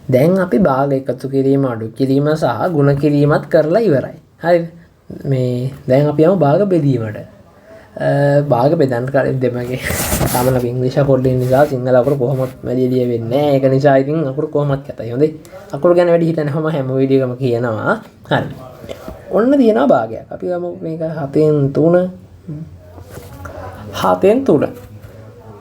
දැන් අපි භාග එකතු කිරීම අඩු කිරීම සහ ගුණ කිරීමත් කරලා ඉවරයි. හරිද? මේ දැන් අපි යමු භාග බෙදීමට. භාග බෙදන්න කලින් දෙමගේ සාමාන්‍ය ඉංග්‍රීසි පොඩ්ඩක් නිසා සිංහල අකුරු කොහොමත් වැඩි වෙන්නේ නැහැ. ඒක නිසා ඉතින් අකුරු කොහොමත් කැතයි. හොඳේ. අකුරු ගැන වැඩි හිතනවම හැම වීඩියෝ එකම කියනවා. හරි. ඔන්න තියෙනවා භාගයක්. අපි ගමු මේක 7න් 3. 7න් 3.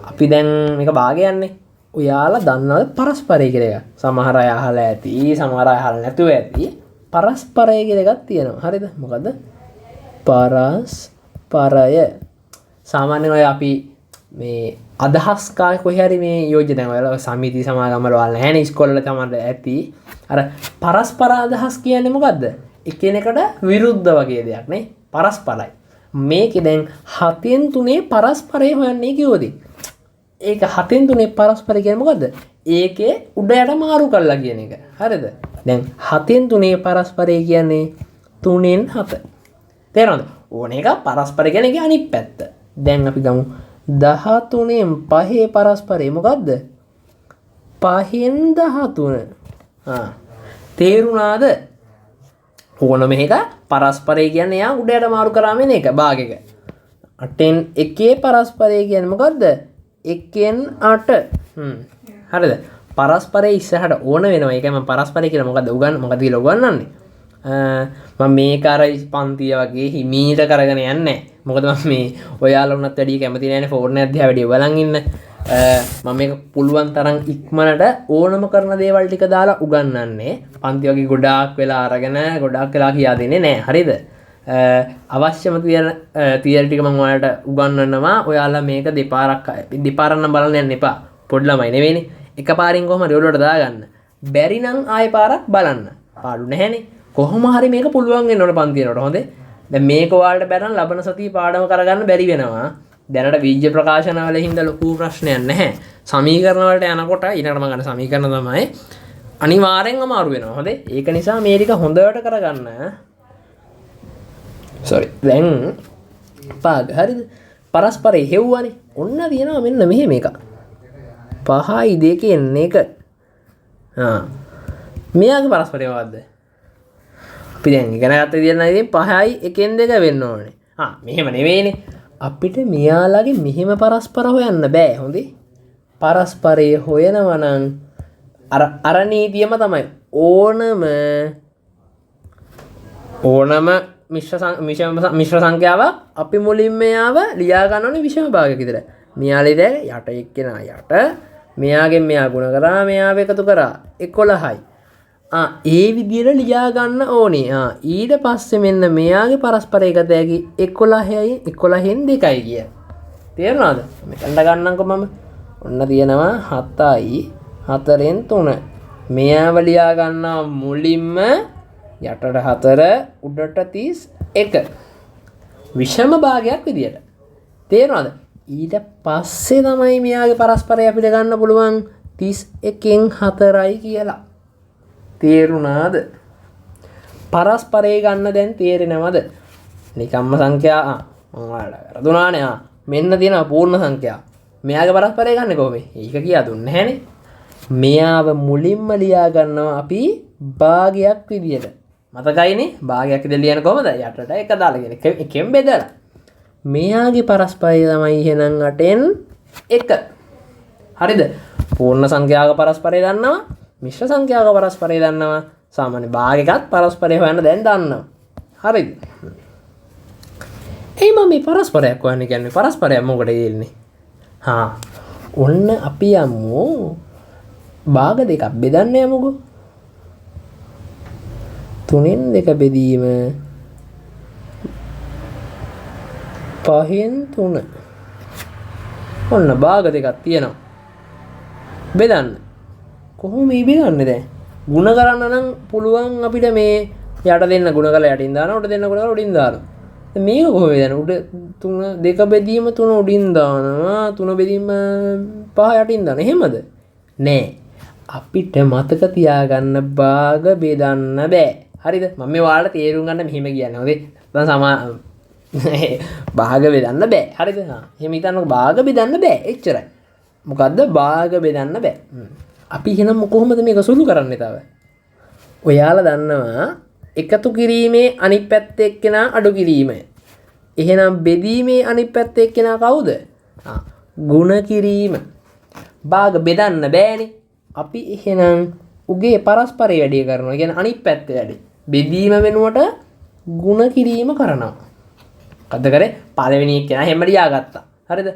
අපි දැන් මේක භාගයන්නේ. ඔයාලා දන්නවද පරස්පරය කියලා එකක්? සමහර අය අහලා ඇති, සමහර අය අහලා නැතුව ඇති. පරස්පරය කියලා එකක් තියෙනවා. හරිද? මොකද්ද? පරස්පරය. සාමාන්‍යයෙන් ඔය අපි මේ අදහස් කාලේ කොහේ හරි මේ යෝජ්‍ය දැන් ඔයාලා සමිති සමාගම් වල නැහැ නේ ඉස්කෝලේ තමයි ඇති. අර පරස්පර අදහස් කියන්නේ මොකද්ද? එකිනෙකට විරුද්ධ වගේ දෙයක් නේ. පරස්පරයි. මේකේ දැන් 7න් 3 පරස්පරය හොයන්නේ කිව්වද? ඒක 7න් 3 පරස්පරය කියන්නේ මොකද්ද? ඒකේ උඩ යට මාරු කරලා කියන එක. හරිද? දැන් 7න් 3 පරස්පරය කියන්නේ 3න් 7. තේරෙනවද? ඕන එක පරස්පර කියන එකේ අනිත් පැත්ත. දැන් අපි ගමු 13න් 5 පරස්පරය මොකද්ද? 5න් 13. තේරුණාද? ඕන මේක පරස්පරය කියන්නේ යා උඩ යට මාරු කරාම එන එක භාගයක. 8න් 1 පරස්පරය කියන්නේ මොකද්ද? 1න් 8. හරිද? පරස්පරයේ ඉස්සරහට ඕන වෙනවා. ඒකයි මම පරස්පරය කියලා මොකද කියලා උගන්වන්නේ. මම මේක අර පන්තිය වගේ හිමීට කරගෙන යන්නේ නැහැ. මොකද මම මේ ඔයාලා උනත් වැඩි කැමති නැහැ නේ ෆෝන් එක දිහා වැඩි බලන් ඉන්න. මම මේක පුළුවන් තරම් ඉක්මනට ඕනම කරන දේවල් ටික දාලා උගන්වන්නේ. පන්ති වගේ ගොඩාක් වෙලා අරගෙන ගොඩාක් වෙලා කියා දෙන්නේ නැහැ. හරිද? අවශ්‍යම තියරි ටික මම ඔයාලට උගන්වන්නවා. ඔයාලා මේක දෙපාරක් නම් බලන්න යන්න එපා. පොඩි ළමයි නෙවෙයිනේ. එකපාරින් කොහමද ඔයාලට දාගන්න. බැරි නම් ආයෙ පාරක් බලන්න. පාඩු නැහැනේ. කොහොම හරි මේක පුළුවන් වෙන්න ඕන පන්තියනට. හොඳේ. දැන් මේක ඔයාලට බැරනම් ලබන සතිය පාඩම කරගන්න බැරි වෙනවා. දැනට බීජ ප්‍රකාශන වල හින්දා ලොකු ප්‍රශ්නයක් නැහැ. සමීකරණ වලට යනකොට ඊළඟට මම ගන්න සමීකරණ තමයි අනිවාර්යෙන්ම අමාරු වෙනවා. හොඳේ. ඒක නිසා මේ ටික හොඳට කරගන්න. දැන් පාග හරිද? පරස්පරය හෙව්වනේ. ඔන්න තියෙනවා මෙන්න මෙහෙම එකක්. 5යි 2 1. මෙයාගේ පරස්පරය මොකද්ද? අපි දැන් ඉගෙන ගත්ත විදිහට නම් ඉතින් 5යි 1න් 2 වෙන්න ඕනේ. මෙහෙම නෙවෙයිනේ. අපිට මෙයාලගේ මෙහෙම පරස්පර හොයන්න බෑ. හොඳේ. පරස්පරය හොයනවා නම් අර නීතියම තමයි. ඕනම මිශ්‍ර සංඛ්‍යාවක් අපි මුලින්ම යාව ලියා ගන්න ඕනේ විෂම භාගයක විතර. මෙයාලේ දැන් යට එක්කෙනා යට මෙයාගෙන් මෙයා ගුණ කරා මෙයාව එකතු කරා 11යි. ඒ විදිහට ලියා ගන්න ඕනේ. ඊට පස්සේ මෙන්න මෙයාගේ පරස්පර එකතයකි 11යි 11න් 2යි කිය. තේරුණාද? මෙතනට ගන්නම්කො මම. ඔන්න තියෙනවා 7යි 4න් 3. මෙයාව ලියා ගන්නවා මුලින්ම යටට 4 උඩට 31. විෂම භාගයක් විදියට. තේරුණාද? ඊට පස්සේ තමයි මෙයාගේ පරස්පරය අපිට ගන්න පුළුවන් 31න් 4යි කියලා. තේරුණාද? පරස්පරය ගන්න දැන් තේරෙනවද? නිකම්ම සංඛ්‍යා මම ඔයාලට කරදුනානේ. මෙන්න තියෙනවා පූර්ණ සංඛ්‍යා. මෙයාගේ පරස්පරය ගන්න කොහොමද? ඒක කියා දුන්නේ නැහනේ. මෙයාව මුලින්ම ලියා ගන්නවා අපි භාගයක් විදියට. මතකයිනේ? භාගයක් විදියට ලියන කොහමද? යටට එක දාලාගෙන එකෙන් බෙදලා. මෙයාගේ පරස්පරය තමයි එහෙනම් 8න් 1. හරිද? පූර්ණ සංඛ්‍යාවක පරස්පරය දන්නවා. මිශ්‍ර සංඛ්‍යාවක පරස්පරය දන්නවා. සාමාන්‍ය භාගයකත් පරස්පරය හොයන්න දැන් දන්නවා. හරිද? මම මේ පරස්පරයක් හොයන්න කියන්නේ පරස්පරයක් මොකටද දෙන්නේ? ඔන්න අපි යමු භාග දෙකක් බෙදන්න යමුකෝ. 3න් 2 බෙදීම 5න් 3. ඔන්න භාග දෙකක් තියෙනවා. බෙදන්න. කොහොම මේ බෙදන්නේ දැන්? ಗುಣ කරන්න නම් පුළුවන් අපිට මේ යට දෙන්න ಗುಣ කරලා යටින් දානවා උඩ දෙන්න ಗುಣ කරලා උඩින් දානවා. දැන් මේක කොහොමද දැන් උඩ 3 2 බෙදීම 3 උඩින් දානවා 3 බෙදීම 5 යටින් දානවා. එහෙමද? නෑ. අපිට මතක තියාගන්න භාග බෙදන්න බෑ. හරිද? මම මේ ඔයාලට තේරුම් ගන්න මෙහෙම කියන්නේ. හොඳේ. දැන් භාග බෙදන්න බෑ. හරිද? එහෙම හිතන්නකො භාග බෙදන්න බෑ. එච්චරයි. මොකද්ද භාග බෙදන්න බෑ. අපි එහෙනම් කොහොමද මේක සුළු කරන්නේ තව? ඔයාලා දන්නවා එකතු කිරීමේ අනිත් පැත්තේ එක්කෙනා අඩු කිරීම. එහෙනම් බෙදීමේ අනිත් පැත්තේ එක්කෙනා කවුද? ගුණ කිරීම. භාග බෙදන්න බෑනේ. අපි එහෙනම් උගේ පරස්පරය වැඩි කරනවා. කියන්නේ අනිත් පැත්තේ වැඩි. බෙදීම වෙනුවට ගුණ කිරීම කරනවා. මොකද කරේ? පළවෙනි එක්කෙනා හැම ලියාගත්තා. හරිද?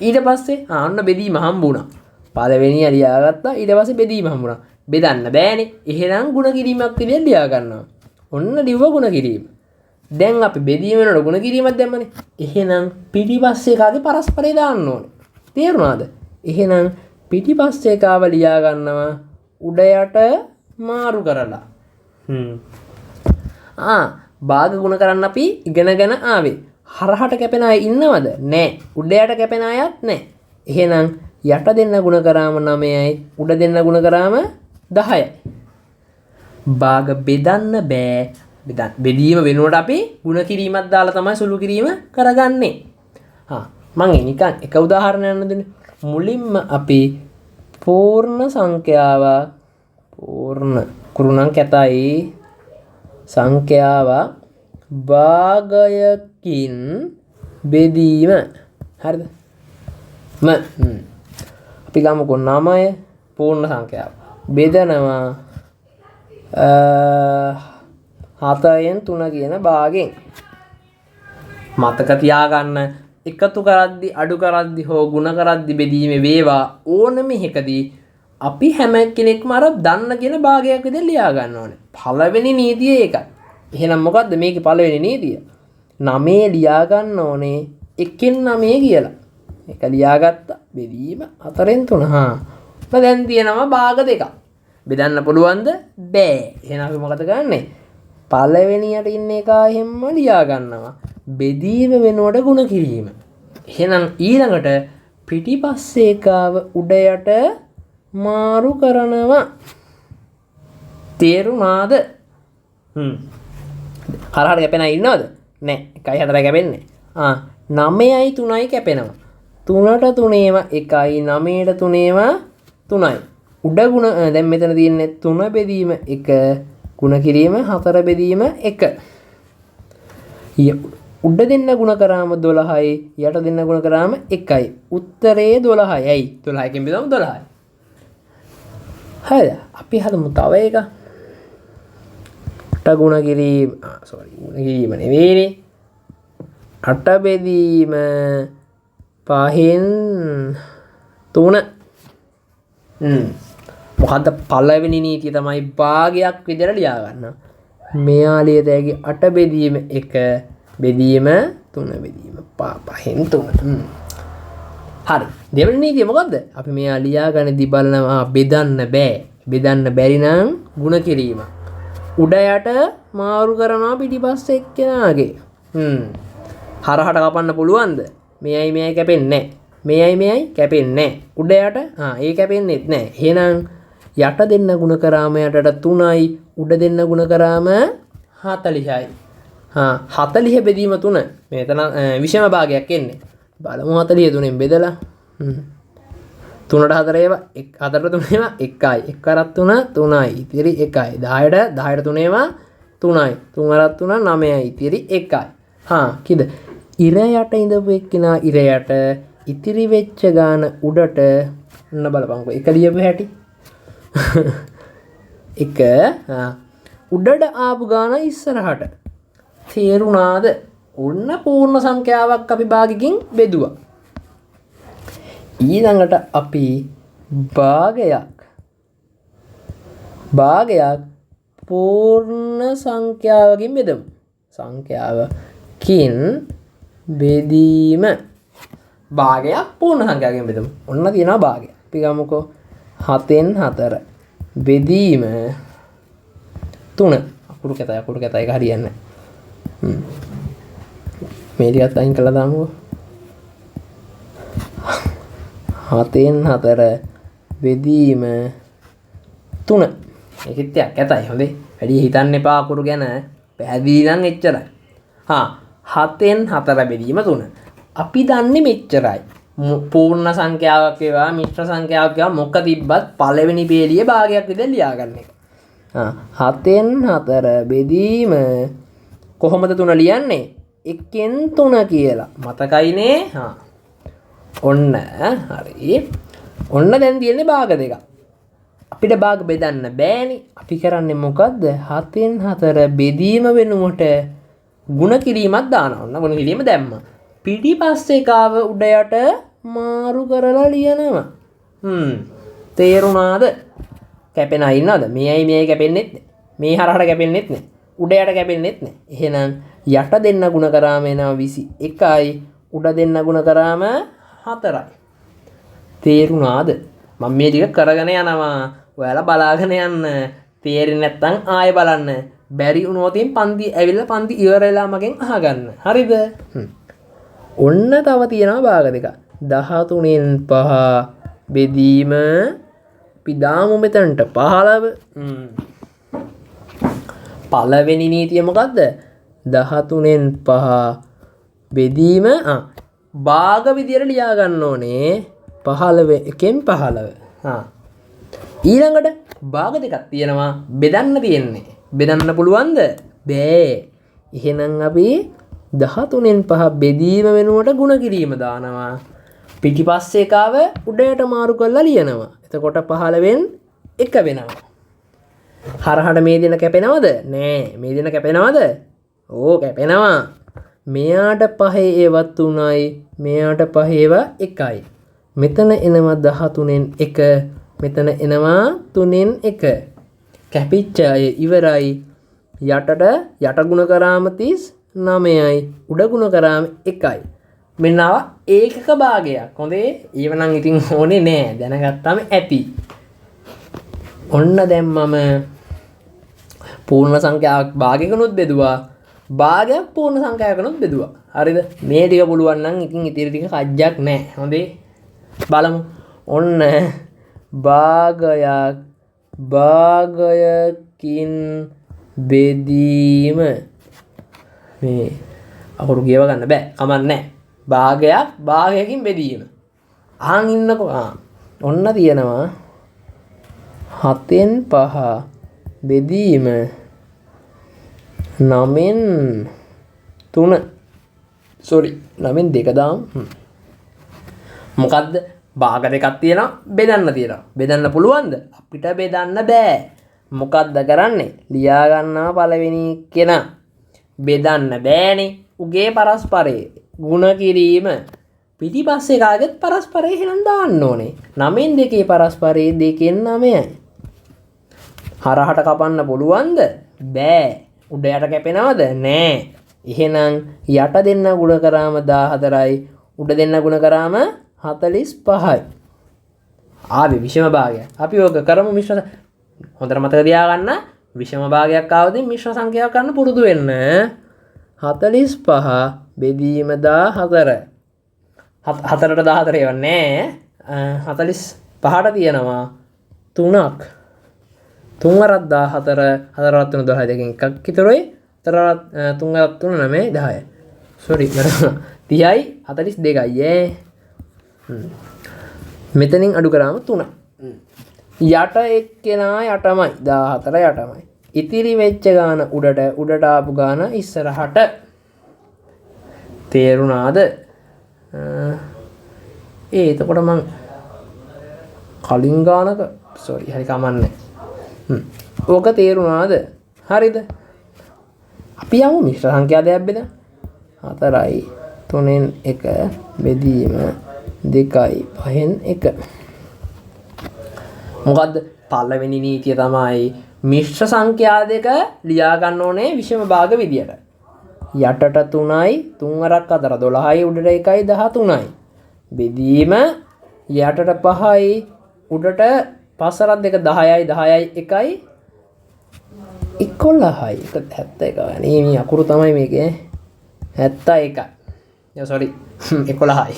ඊට පස්සේ අන්න බෙදීම හම්බුණා. පළවෙනිය ලියාගත්තා. ඊට පස්සේ බෙදීම හම්බුණා. බෙදන්න බෑනේ. එහෙනම් ගුණ කිරීමක් විදියට ලියා ගන්නවා. ඔන්න ලිව්ව ගුණ කිරීම. දැන් අපි බෙදීම වෙනකොට ගුණ කිරීමක් දැම්මනේ. එහෙනම් පිටිපස්සේ කාගේ පරස්පරය දාන්න ඕනේ. තේරුණාද? එහෙනම් පිටිපස්සේ කාව ලියා ගන්නවා උඩ යට මාරු කරලා. භාග ගුණ කරන්න අපි ඉගෙනගෙන ආවේ. හරහට කැපෙන අය ඉන්නවද? නැහැ. උඩ යට කැපෙන අයත් නැහැ. එහෙනම් යට දෙන්න ගුණ කරාම 9යි උඩ දෙන්න ගුණ කරාම 10යි. භාග බෙදන්න බෑ. බෙදීම වෙනුවට අපි ගුණ කිරීමක් දාලා තමයි සුළු කිරීම කරගන්නේ. මම නිකන් එක උදාහරණයක් දෙන්න. මුලින්ම අපි පූර්ණ සංඛ්‍යාව පූර්ණ කුරුණන් කැතයි සංඛ්‍යාව භාගයකින් බෙදීම. හරිද? අපි ගමුකෝ 9 පූර්ණ සංඛ්‍යාව බෙදනවා 7න් 3 කියන භාගෙන්. මතක තියාගන්න එකතු කරද්දි අඩු කරද්දි හෝ ගුණ කරද්දි බෙදීමේ වේවා ඕනම එකදී අපි හැම කෙනෙක්ම අර දන්න කියන භාගයක් විදිහට ලියා ගන්න ඕනේ. පළවෙනි නීතිය ඒකයි. එහෙනම් මොකද්ද මේකේ පළවෙනි නීතිය? 9 ලියා ගන්න ඕනේ 1න් 9 කියලා. ඒක ලියාගත්තා. බෙදීම 4න් 3. දැන් තියෙනවා භාග දෙකක්. බෙදන්න පුළුවන්ද? බෑ. එහෙනම් අපි මොකද කරන්නේ? පළවෙනියට ඉන්න එක හැම ලියා ගන්නවා. බෙදීම වෙනුවට ගුණ කිරීම. එහෙනම් ඊළඟට පිටිපස්සේ එකාව උඩ යට මාරු කරනවා. තේරුණාද? හරහට කැපෙන අය ඉන්නවද? නෑ. 1යි 4යි කැපෙන්නේ. 9යි 3යි කැපෙනවා. 3ට 3ේම 1යි 9ට 3ේම 3යි. උඩ ගුණ දැන් මෙතන තියෙන්නේ 3 බෙදීම 1 ගුණ කිරීම 4 බෙදීම 1. උඩ දෙන්න ගුණ කරාම 12යි යට දෙන්න ගුණ කරාම 1යි. උත්තරේ 12යි. ඇයි? 12කින් බෙදුවම 12යි. හරිද? අපි හදමු තව එක. අට ගුණ කිරීම ගුණ කිරීම නෙවෙයිනේ. අට බෙදීම 5න් 3. මොකද්ද පළවෙනි නීතිය? තමයි භාගයක් විදිහට ලියා ගන්න. මෙයා ලියත හැකි 8 බෙදීම 1 බෙදීම 3 බෙදීම 5න් 3. හරි. දෙවෙනි නීතිය මොකද්ද? අපි මෙයා ලියා ගන්නදී බලනවා බෙදන්න බෑ. බෙදන්න බැරි නම් ගුණ කිරීම. උඩ යට මාරු කරනවා පිටිපස්සේ එක්කෙනාගේ. හරහට කපන්න පුළුවන්ද? මෙයයි මෙයයි කැපෙන්නේ නැහැ. මෙයයි කැපෙන්නේ නැහැ. උඩ යට ඒ කැපෙන්නේත් නැහැ. එහෙනම් යට දෙන්න ගුණ කරාම යටට 3යි උඩ දෙන්න ගුණ කරාම 40යි. 40 බෙදීම 3. මෙතන විෂම භාගයක් එන්නේ. බලමු 40 3ෙන් බෙදලා. 3ට 4 ඒවා 4ට 3 ඒවා 1යි. 1 අරක් 3 3යි. ඉතිරි 1යි. 10ට 3 ඒවා 3යි. 3 අරක් 3 9යි. ඉතිරි 1යි. කිද? ඉර යට ඉඳපු එක්කිනා ඉර යට ඉතිරි වෙච්ච ගාන උඩට ඔන්න බලපන්කෝ. 1 ලියපු හැටි. 1 උඩට ආපු ගාන ඉස්සරහට. තේරුණාද? ඔන්න පූර්ණ සංඛ්‍යාවක් අපි භාගකින් බෙදුවා. ඊළඟට අපි භාගයක් පූර්ණ සංඛ්‍යාවකින් බෙදමු. සංඛ්‍යාවකින් බෙදීම භාගයක් පූර්ණ සංඛ්‍යාවකින් බෙදමු. ඔන්න තියෙනවා භාගයක්. අපි ගමුකෝ 7න් 4 බෙදීම 3. අකුරු කැතයි එක හරියන්නේ නැහැ. මේ ටිකත් අයින් කළා දාමුකෝ. 7න් 4 බෙදීම 3. ඒකෙත් ටිකක් කැතයි. හොඳේ. වැඩි හිතන්න එපා අකුරු ගැන. පැහැදිලි නම් එච්චරයි. 7න් 4 බෙදීම 3. අපි දන්නේ මෙච්චරයි. පූර්ණ සංඛ්‍යාවක් වේවා මිශ්‍ර සංඛ්‍යාවක් වේවා මොක තිබ්බත් පළවෙනි පේලියේ භාගයක් විදිහට ලියා ගන්න එක. 7න් 4 බෙදීම කොහොමද 3 ලියන්නේ? 1න් 3 කියලා. මතකයිනේ? ඔන්න හරි. ඔන්න දැන් තියෙන්නේ භාග දෙකක්. අපිට භාග බෙදන්න බෑනේ. අපි කරන්නේ මොකද්ද? 7න් 4 බෙදීම වෙනුවට ಗುಣ කිරීමක් දානවා. ඔන්න ಗುಣ කිරීම දැම්මා. පිටිපස්සේ කාව උඩ යට මාරු කරලා ලියනවා. තේරුණාද? කැපෙන අය ඉන්නවද? මේයි මේයි කැපෙන්නෙත් නෑ. මේ හරහට කැපෙන්නෙත් නෑ. උඩ යට කැපෙන්නෙත් නෑ. එහෙනම් යට දෙන්න ಗುಣ කරාම එනවා 21යි. උඩ දෙන්න ಗುಣ කරාම 4යි. තේරුණාද? මම මේ ටික කරගෙන යනවා. ඔයාලා බලාගෙන යන්න. තේරෙන්නේ නැත්නම් ආයෙ බලන්න. බැරි වුණොත් පන්ති ඇවිල්ලා පන්ති ඉවර වෙලා මගෙන් අහගන්න. හරිද? ඔන්න තව තියෙනවා භාග දෙක. 13න් 5 බෙදීම අපි දාමු මෙතනට 15. පළවෙනි නීතිය මොකද්ද? 13න් 5 බෙදීම භාග විදියට ලියා ගන්න ඕනේ 15 1න් 15. ඊළඟට භාග දෙකක් තියෙනවා බෙදන්න තියෙන්නේ. බෙදන්න පුළුවන්ද? බෑ. එහෙනම් අපි 13න් 5 බෙදීම වෙනුවට ಗುಣ කිරීම දානවා. පිටිපස්සේ කාව උඩයට මාරු කරලා ලියනවා. එතකොට 15න් 1 වෙනවා. හරහට මේ දෙන කැපෙනවද? නෑ. මේ දෙන කැපෙනවද? ඕ කැපෙනවා. මෙයාට 5 ඒවත් 3යි. මෙයාට 5 ඒවා 1යි. මෙතන එනවා 13න් 1. මෙතන එනවා 3න් 1. කැපිච්ච අය ඉවරයි. යටට යට ගුණ කරාම 39යි. උඩ ගුණ කරාම 1යි. මෙන්න ඒකක භාගයක්. හොඳේ. ඊවනම් ඉතින් ඕනේ නෑ. දැනගත්තාම ඇති. ඔන්න දැන් මම පූර්ණ සංඛ්‍යාවක් භාගයකනොත් බෙදුවා. භාගයක් පූර්ණ සංඛ්‍යාවකනොත් බෙදුවා. හරිද? මේ ටික පුළුවන් නම් ඉතින් ඉතිරි ටික කජ්ජක් නෑ. හොඳේ. බලමු. ඔන්න භාගයකින් බෙදීම මේ අකුරු කියව ගන්න බෑ. කමක් නෑ. භාගයකින් බෙදීම. අහන් ඉන්නකෝ. ඔන්න තියෙනවා 7න් 5 බෙදීම 9න් 3. sorry 9න් 2 දාමු. මොකද්ද? භාග දෙකක් තියෙනවා බෙදන්න තියෙනවා. බෙදන්න පුළුවන්ද? අපිට බෙදන්න බෑ. මොකද්ද කරන්නේ? ලියා ගන්නවා පළවෙනි කෙනා. බෙදන්න බෑනේ. උගේ පරස්පරේ ಗುಣ කිරීම. පිටිපස්සේ කාගෙත් පරස්පරේ එහෙනම් දාන්න ඕනේ. 9න් 2 පරස්පරේ 2න් 9යි. හරහට කපන්න පුළුවන්ද? බෑ. උඩ යට කැපෙනවද? නෑ. එහෙනම් යට දෙන්න ගුණ කරාම 14යි. උඩ දෙන්න ගුණ කරාම 45යි. ආවේ විෂම භාගයක්. අපි ඕක කරමු මිශ්‍ර. හොඳට මතක තියාගන්න. විෂම භාගයක් ආවොත් මිශ්‍ර සංඛ්‍යාවක් ගන්න පුරුදු වෙන්න. 45 බෙදීම 14. 4ට 14 ඒවා නෑ. 45ට තියෙනවා 3ක්. 3 වරක් 14 4 වරක් 3 12 දෙකෙන් එකක් ඉතුරුයි. 3 වරක් 3 9 10. sorry 30යි 42යි මෙතනින් අඩු කරාම 3. යට එක්කෙනා යටමයි 14 යටමයි. ඉතිරි වෙච්ච ගාන උඩට ආපු ගාන ඉස්සරහට. තේරුණාද? එතකොට මං කලින් ගානක sorry හරි කමන්නේ. ඕක තේරුණාද? හරිද? අපි යමු මිශ්‍ර සංඛ්‍යා දෙයක් බෙදන්න. 4යි 3න් 1 බෙදීම 2යි 5න් 1. මොකද්ද? පළවෙනි නීතිය තමයි මිශ්‍ර සංඛ්‍යා දෙක ලියා ගන්න ඕනේ විෂම භාග විදියට. යටට 3යි 3 වරක් 4 12යි උඩට 1යි 13යි. බෙදීම යටට 5යි උඩට 5 වරක් 2 10යි 10යි 1යි 11යි 71. මේ අකුරු තමයි මේකේ 71. sorry 11යි.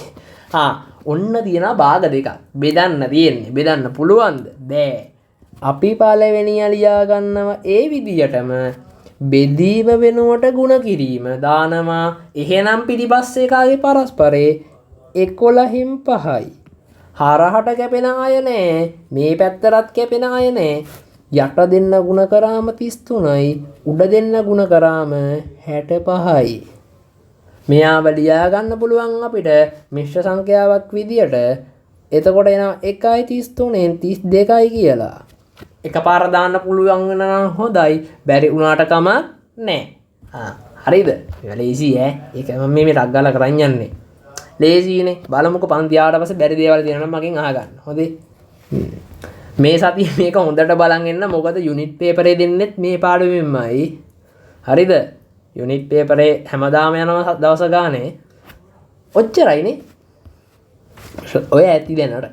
ඔන්න තියෙනවා භාග දෙකක්. බෙදන්න තියෙන්නේ. බෙදන්න පුළුවන්ද? බෑ. අපි පළවෙනිය ලියා ගන්නවා ඒ විදියටම බෙදීම වෙනුවට ಗುಣ කිරීම දානවා. එහෙනම් පිටිපස්සේ කාගේ පරස්පරේ 11න් 5යි. හරහට කැපෙන අය නෑ. මේ පැත්තටත් කැපෙන අය නෑ. යට දෙන්න ගුණ කරාම 33යි. උඩ දෙන්න ගුණ කරාම 65යි. මෙයාව ලියා ගන්න පුළුවන් අපිට මිශ්‍ර සංඛ්‍යාවක් විදියට. එතකොට එනවා 1යි 33න් 32යි කියලා. එකපාර දාන්න පුළුවන් වෙන නම් හොඳයි. බැරි වුණාට කමක් නෑ. හරිද? ලේසි ඈ. ඒක මම මේ ටක් ගාලා කරන් යන්නේ. ලේසිනේ. බලමුකෝ පන්ති ආවට පස්සේ බැරි දේවල් තියෙනවා නම් මගෙන් අහගන්න. හොඳේ. මේ සතිය මේක හොඳට බලන් ඉන්න. මොකද යුනිට් පේපරේ දෙන්නෙත් මේ පාඩුවෙන්මයි. හරිද? යුනිට් පේපරේ හැමදාම යනවා දවස් ගානේ. ඔච්චරයිනේ. ඔය ඇති දැනට.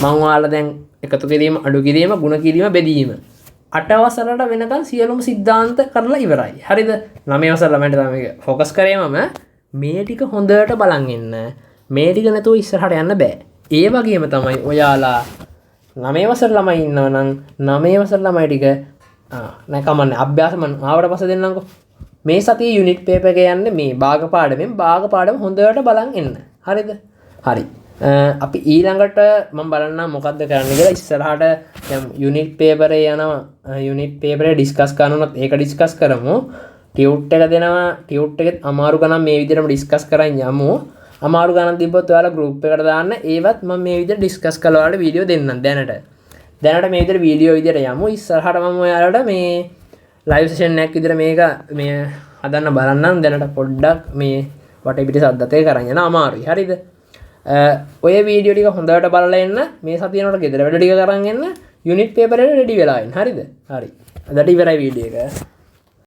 මම ඔයාලා දැන් එකතු කිරීම, අඩු කිරීම, ගුණ කිරීම, බෙදීම 8 වසරට වෙනකන් සියලුම සිද්ධාන්ත කරලා ඉවරයි. හරිද? 9 වසර ළමයින්ට තමයි මේක ફોකස් කරේ මම. මේ ටික හොඳට බලන් ඉන්න. මේ ටික නැතුව ඉස්සරහට යන්න බෑ. ඒ වගේම තමයි ඔයාලා 9 වසර ළමයි ඉන්නවා නම් 9 වසර ළමයි ටික නෑ කමන්නේ අභ්‍යාස මම ආවට පස්සේ දෙන්නම්කෝ. මේ සතියේ යුනිට් පේපර් එක යන්නේ මේ භාග පාඩමෙන් භාග පාඩම හොඳට බලන් ඉන්න. හරිද? හරි. අපි ඊළඟට මම බලන්නම් මොකද්ද කරන්න කියලා. ඉස්සරහට දැන් යුනිට් පේපරේ යනවා. යුනිට් පේපරේ ඩිස්කස් කරනොත් ඒක ඩිස්කස් කරමු. ටියුට් එක දෙනවා. ටියුට් එකෙත් අමාරු ගණන් මේ විදිහටම ඩිස්කස් කරන් යමු. අමාරු ගණන් තිබ්බොත් ඔයාලා ගෲප් එකකට දාන්න. ඒවත් මම මේ විදිහට ඩිස්කස් කරලා ඔයාලට වීඩියෝ දෙන්නම් දැනට මේ විදිහට වීඩියෝ විදිහට යමු. ඉස්සරහට මම ඔයාලට මේ ලයිව් සෙෂන් එකක් විදිහට මේක මේ හදන්න බලන්නම්. දැනට පොඩ්ඩක් මේ වටේ පිටේ සද්දත් එක කරන් යන අමාරුයි. හරිද? ඔය වීඩියෝ ටික හොඳට බලලා එන්න. මේ සතියේනට ගෙදර වැඩ ටික කරන් එන්න. යුනිට් පේපර් එක රෙඩි වෙලා ඉන්න. හරිද? හරි. අදට ඉවරයි වීඩියෝ එක.